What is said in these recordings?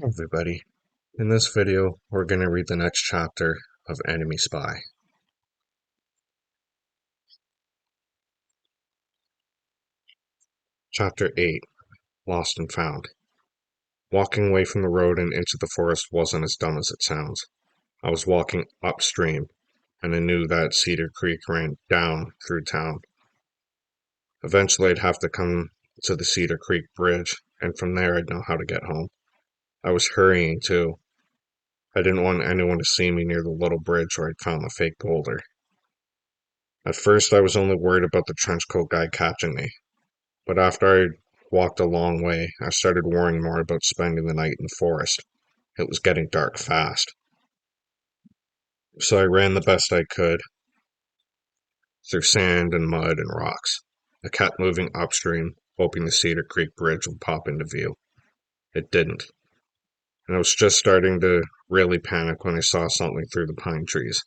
Hey everybody, in this video we're going to read the next chapter of Enemy Spy. Chapter 8, Lost and Found. Walking away from the road and into the forest wasn't as dumb as it sounds. I was walking upstream, and I knew that Cedar Creek ran down through town. Eventually I'd have to come to the Cedar Creek Bridge, and from there I'd know how to get home. I was hurrying too. I didn't want anyone to see me near the little bridge where I'd found the fake boulder. At first I was only worried about the trenchcoat guy catching me. But after I walked a long way, I started worrying more about spending the night in the forest. It was getting dark fast. So I ran the best I could through sand and mud and rocks. I kept moving upstream, hoping the Cedar Creek Bridge would pop into view. It didn't. And I was just starting to really panic when I saw something through the pine trees.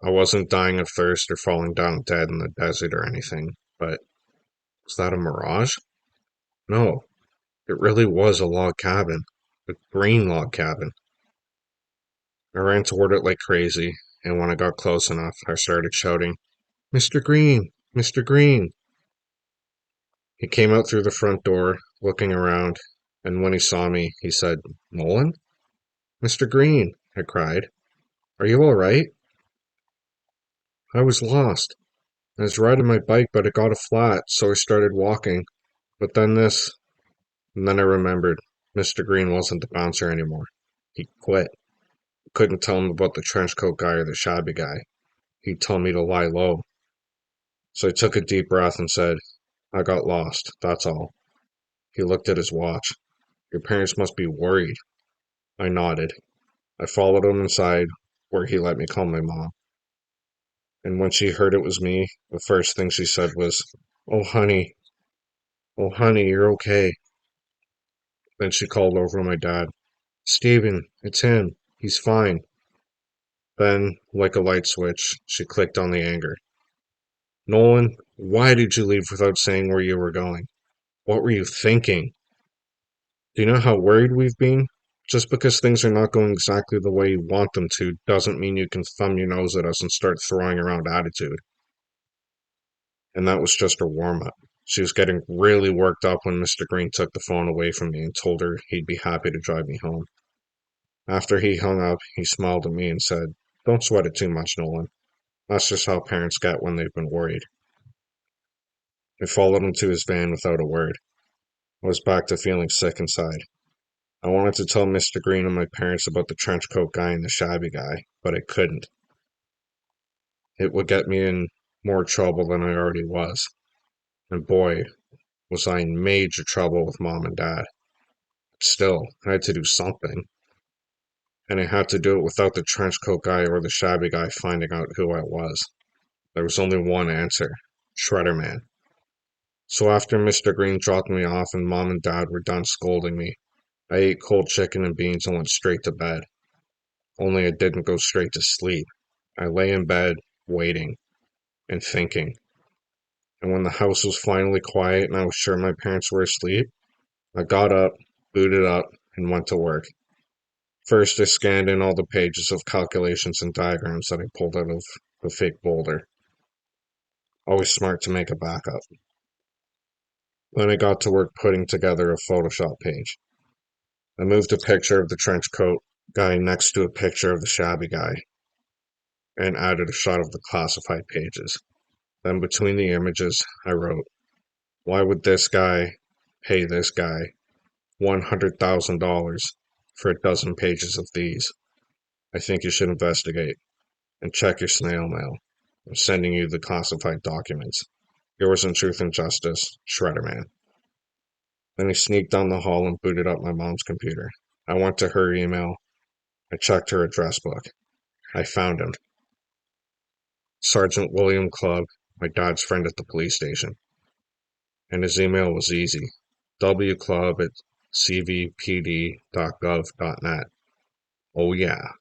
I wasn't dying of thirst or falling down dead in the desert or anything, but was that a mirage? No, it really was a log cabin. A green log cabin. I ran toward it like crazy, and when I got close enough, I started shouting, "Mr. Green! Mr. Green!" He came out through the front door, looking around, and when he saw me, he said, "Nolan?" "Mr. Green!" I cried. "Are you all right?" "I was lost. I was riding my bike, but it got a flat, so I started walking. But then this..." And then I remembered Mr. Green wasn't the bouncer anymore. He quit. I couldn't tell him about the trench coat guy or the shabby guy. He told me to lie low. So I took a deep breath and said, "I got lost, that's all." He looked at his watch. "Your parents must be worried." I nodded. I followed him inside, where he let me call my mom. And when she heard it was me, the first thing she said was, "Oh, honey. Oh, honey, you're okay." Then she called over my dad. "Steven, it's him. He's fine." Then, like a light switch, she clicked on the anger. "Nolan, why did you leave without saying where you were going? What were you thinking? Do you know how worried we've been? Just because things are not going exactly the way you want them to doesn't mean you can thumb your nose at us and start throwing around attitude." And that was just her warm up. She was getting really worked up when Mr. Green took the phone away from me and told her he'd be happy to drive me home. After he hung up, he smiled at me and said, "Don't sweat it too much, Nolan. That's just how parents get when they've been worried." I followed him to his van without a word. I was back to feeling sick inside. I wanted to tell Mr. Green and my parents about the trench coat guy and the shabby guy, but I couldn't. It would get me in more trouble than I already was. And boy, was I in major trouble with mom and dad. Still, I had to do something. And I had to do it without the trench coat guy or the shabby guy finding out who I was. There was only one answer: Shredderman. So after Mr. Green dropped me off and mom and dad were done scolding me, I ate cold chicken and beans and went straight to bed. Only I didn't go straight to sleep. I lay in bed, waiting and thinking. And when the house was finally quiet and I was sure my parents were asleep, I got up, booted up, and went to work. First, I scanned in all the pages of calculations and diagrams that I pulled out of the fake boulder. Always smart to make a backup. Then I got to work putting together a Photoshop page. I moved a picture of the trench coat guy next to a picture of the shabby guy and added a shot of the classified pages. Then between the images, I wrote, "Why would this guy pay this guy $100,000 for a dozen pages of these? I think you should investigate and check your snail mail. I'm sending you the classified documents. Yours in truth and justice, Shredderman." Then I sneaked down the hall and booted up my mom's computer. I went to her email. I checked her address book. I found him. Sergeant William Clubb, my dad's friend at the police station. And his email was easy: wclub@cvpd.gov.net. Oh yeah.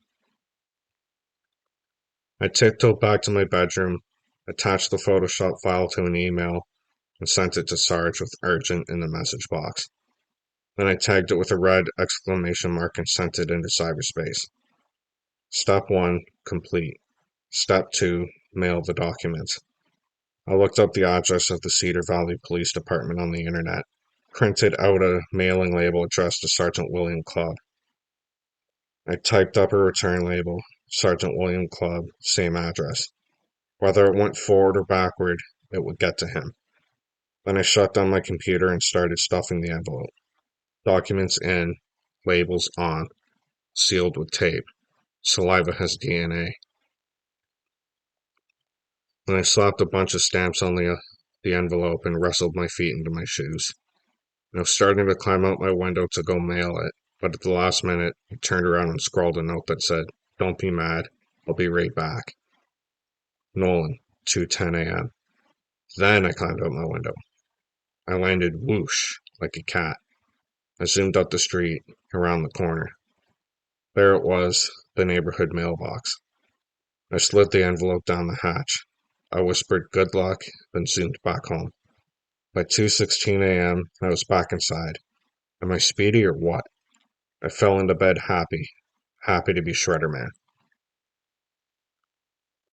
I tiptoed back to my bedroom, attached the Photoshop file to an email, and sent it to Sarge with urgent in the message box. Then I tagged it with a red exclamation mark and sent it into cyberspace. Step 1, complete. Step 2, mail the documents. I looked up the address of the Cedar Valley Police Department on the internet, printed out a mailing label addressed to Sergeant William Clubb. I typed up a return label, Sergeant William Clubb, same address. Whether it went forward or backward, it would get to him. Then I shut down my computer and started stuffing the envelope. Documents in, labels on, sealed with tape. Saliva has DNA. Then I slapped a bunch of stamps on the envelope and wrestled my feet into my shoes. I was starting to climb out my window to go mail it, but at the last minute, I turned around and scrawled a note that said, "Don't be mad. I'll be right back. Nolan, 2:10 a.m. Then I climbed out my window. I landed whoosh, like a cat. I zoomed up the street, around the corner. There it was, the neighborhood mailbox. I slid the envelope down the hatch. I whispered good luck, then zoomed back home. By 2:16 a.m., I was back inside. Am I speedy or what? I fell into bed happy to be Shredderman.